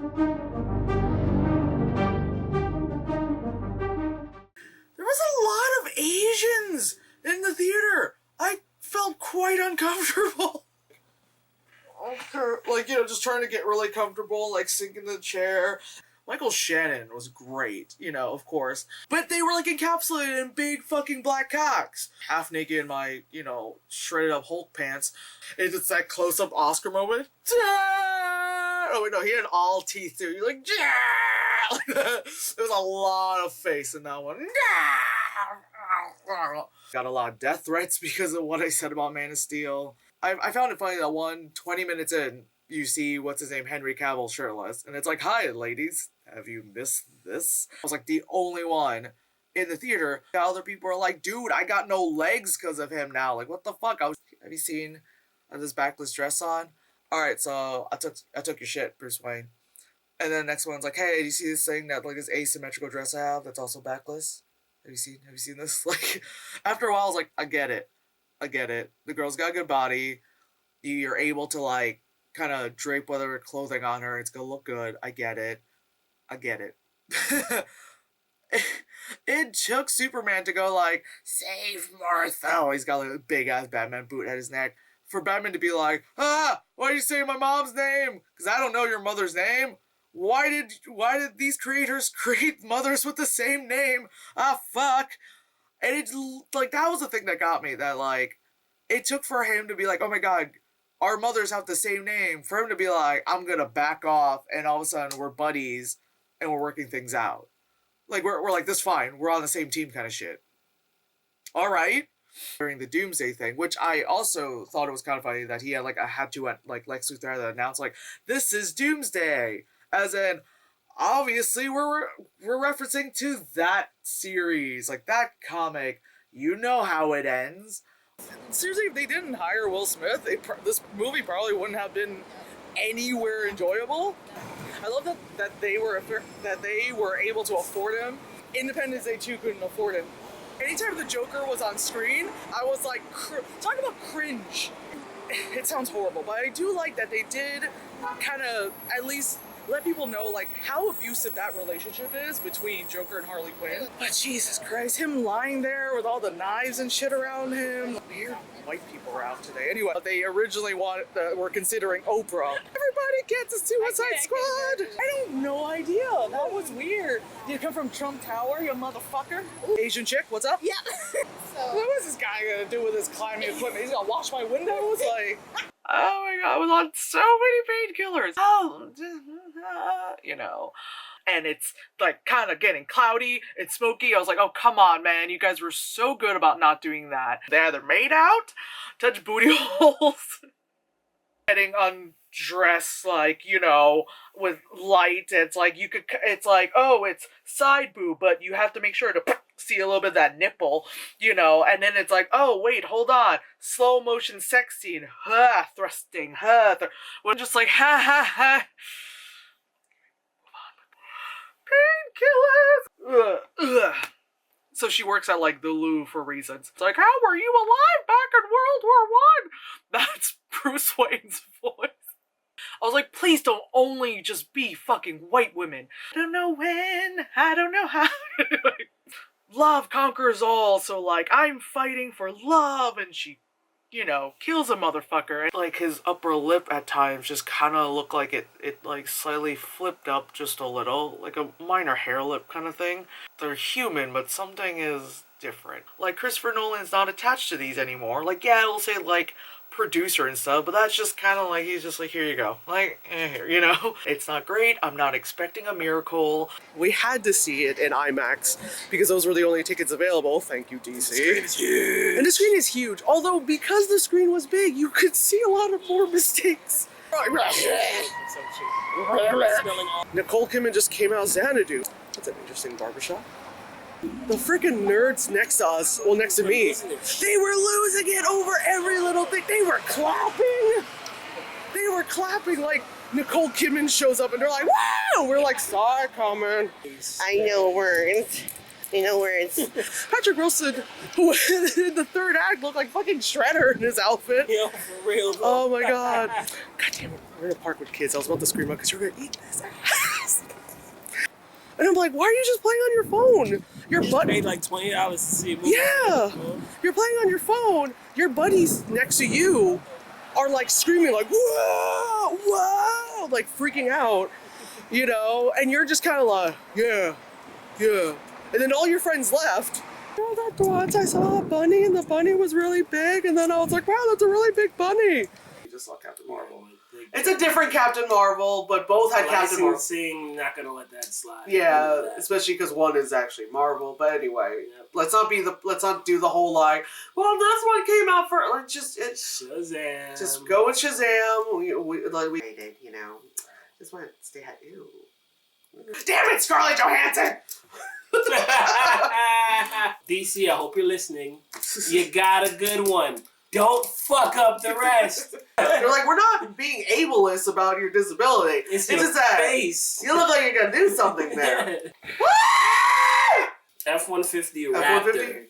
There was a lot of Asians in the theater. I felt quite uncomfortable. Like, you know, just trying to get really comfortable, like sinking in the chair. Michael Shannon was great, you know, of course. But they were like encapsulated in big fucking black cocks. Half naked in my, you know, shredded up Hulk pants. It's that close up Oscar moment. Oh wait, no, he had all teeth too. You're like, there was a lot of face in that one. Got a lot of death threats because of what I said about Man of Steel. I found it funny that 20 minutes in, you see, what's his name, Henry Cavill shirtless. And it's like, hi, ladies. Have you missed this? I was like the only one in the theater. Other people are like, dude, I got no legs because of him now. Like, what the fuck? Have you seen this backless dress on? Alright, so I took your shit, Bruce Wayne. And then the next one's like, hey, do you see this thing, that like this asymmetrical dress I have that's also backless? Have you seen this? Like, after a while, I was like, I get it. The girl's got a good body. You're able to, like, kind of drape whatever clothing on her. It's gonna look good. I get it. It took Superman to go, like, save Martha. Oh, he's got, like, a big-ass Batman boot at his neck. For Batman to be like, why are you saying my mom's name? Because I don't know your mother's name. Why did these creators create mothers with the same name? Fuck. And it's, like, that was the thing that got me. That, like, it took for him to be like, oh my god, our mothers have the same name. For him to be like, I'm gonna back off, and all of a sudden we're buddies, and we're working things out. Like, we're like, this fine. We're on the same team kind of shit. Alright. During the Doomsday thing, which I also thought it was kind of funny that he had, like, Lex Luthor had to announce, like, this is Doomsday. As in, obviously, we're referencing to that series, like, that comic. You know how it ends. Seriously, if they didn't hire Will Smith, this movie probably wouldn't have been anywhere enjoyable. I love that they were able to afford him. Independence Day 2 couldn't afford him. Anytime the Joker was on screen, I was like, talk about cringe. It sounds horrible, but I do like that they did kind of at least let people know, like, how abusive that relationship is between Joker and Harley Quinn. But Jesus Christ, him lying there with all the knives and shit around him. Weird white people are out today. Anyway, they originally were considering Oprah. Everybody gets a Suicide Squad! I had no idea. That was weird. Did you come from Trump Tower, you motherfucker? Asian chick, what's up? Yeah. What was this guy gonna do with his climbing equipment? He's gonna wash my windows? Like, oh my god, I was on so many painkillers. Oh, you know. And it's, like, kind of getting cloudy, it's smoky. I was like, oh, come on, man. You guys were so good about not doing that. They either made out, touch booty holes, getting undressed, like, you know, with light. It's like, it's like, oh, it's side boob, but you have to make sure to see a little bit of that nipple, you know. And then it's like, oh, wait, hold on. Slow motion sex scene. Thrusting. We're just like, ha, ha, ha. Painkillers! So she works at, like, the Louvre for reasons. It's like, how were you alive back in World War I? That's Bruce Wayne's voice. I was like, please don't only just be fucking white women. I don't know when, I don't know how. Love conquers all, so, like, I'm fighting for love, and she, you know, kills a motherfucker. And, like, his upper lip at times just kind of looked like it like slightly flipped up just a little, like a minor hair lip kind of thing. They're human, but something is different. Like, Christopher Nolan's not attached to these anymore. Like, yeah, it'll say, like, producer and stuff, but that's just kind of like, he's just like, here you go. Like, here, you know? It's not great. I'm not expecting a miracle. We had to see it in IMAX because those were the only tickets available. Thank you, DC. The screen is huge. And the screen is huge. Although, because the screen was big, you could see a lot of more mistakes. Nicole Kidman just came out Xanadu. That's an interesting barbershop. The freaking nerds next to us, well, next to me, they were losing it over every little thing. They were clapping. They were clapping like Nicole Kidman shows up and they're like, wow! We're like, saw it coming. I know words. You know where it's... Patrick Wilson, who in the third act looked like fucking Shredder in his outfit. Yo, for real, bro. Oh my god. God damn it, we're in a park with kids. I was about to scream out because you're gonna eat this ass. And I'm like, why are you just playing on your phone? Your You buddy paid like $20 to see a movie. Yeah! You're playing on your phone. Your buddies next to you are like screaming like, whoa, whoa, like freaking out, you know? And you're just kind of like, yeah, yeah. And then all your friends left. Oh, that once I saw a bunny and the bunny was really big. And then I was like, wow, that's a really big bunny. You just saw Captain Marvel. It's a different Captain Marvel, but both had Captain Marvel. Licensing, not gonna let that slide. Yeah, especially because one is actually Marvel. But anyway, let's not do the whole like, well, this one came out for like Shazam. Just go with Shazam. We did, you know. Just want to stay at you. Damn it, Scarlett Johansson! DC, I hope you're listening. You got a good one. Don't fuck up the rest. You're like, we're not being ableist about your disability. It's your just that face. you look like you're gonna do something there. F-150 Raptor. F-150?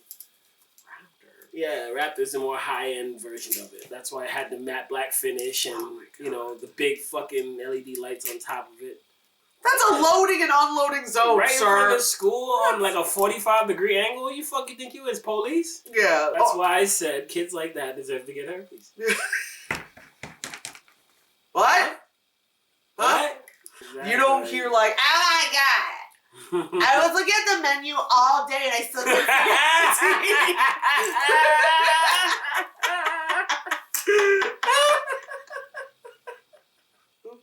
Yeah, Raptor's a more high-end version of it. That's why it had the matte black finish and, you know, the big fucking LED lights on top of it. That's a loading and unloading zone, right sir. in front of school on like a 45-degree angle. You fucking think you is police? Yeah. That's why I said kids like that deserve to get herpes. What? What? You don't hear like, oh my god, I was looking at the menu all day and I still didn't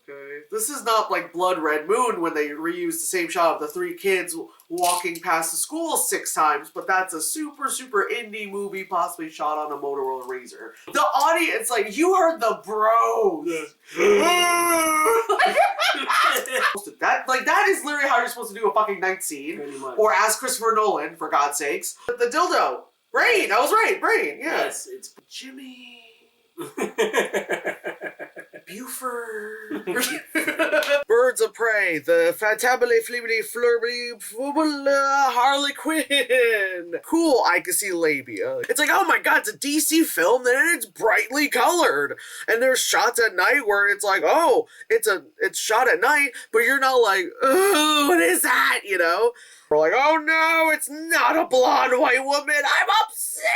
Okay. This is not like Blood Red Moon when they reused the same shot of the three kids walking past the school 6 times, but that's a super, super indie movie possibly shot on a Motorola Razr. The audience, like, you heard the bros. that is literally how you're supposed to do a fucking night scene. Or ask Christopher Nolan, for God's sakes. The dildo. Brain, I was right, Brain, yeah. Yes, it's Jimmy. Buford. Birds of Prey, the Fantabile Fleebly Flurbly Harley Quinn. Cool, I can see labia. It's like, oh my god, it's a DC film and it's brightly colored. And there's shots at night where it's like, oh, it's shot at night, but you're not like, oh, what is that, you know? We're like, oh no, it's not a blonde white woman, I'm upset!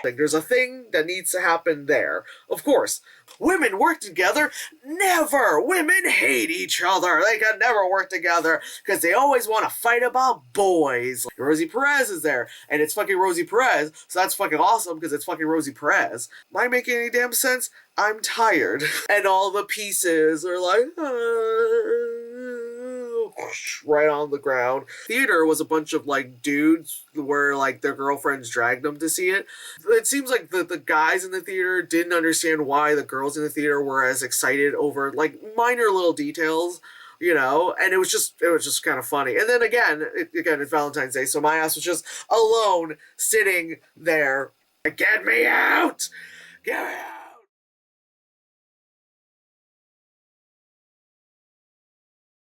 Like, there's a thing that needs to happen there. Of course, women work together? Never! Women hate each other. They can never work together because they always want to fight about boys. Like, Rosie Perez is there, and it's fucking Rosie Perez, so that's fucking awesome because it's fucking Rosie Perez. Am I making any damn sense? I'm tired. And all the pieces are like, right on the ground. Theater was a bunch of like dudes where like their girlfriends dragged them to see it. It seems like the guys in the theater didn't understand why the girls in the theater were as excited over like minor little details, you know, and it was just kind of funny. And then again, it's Valentine's Day, so my ass was just alone sitting there. Get me out! Get me out!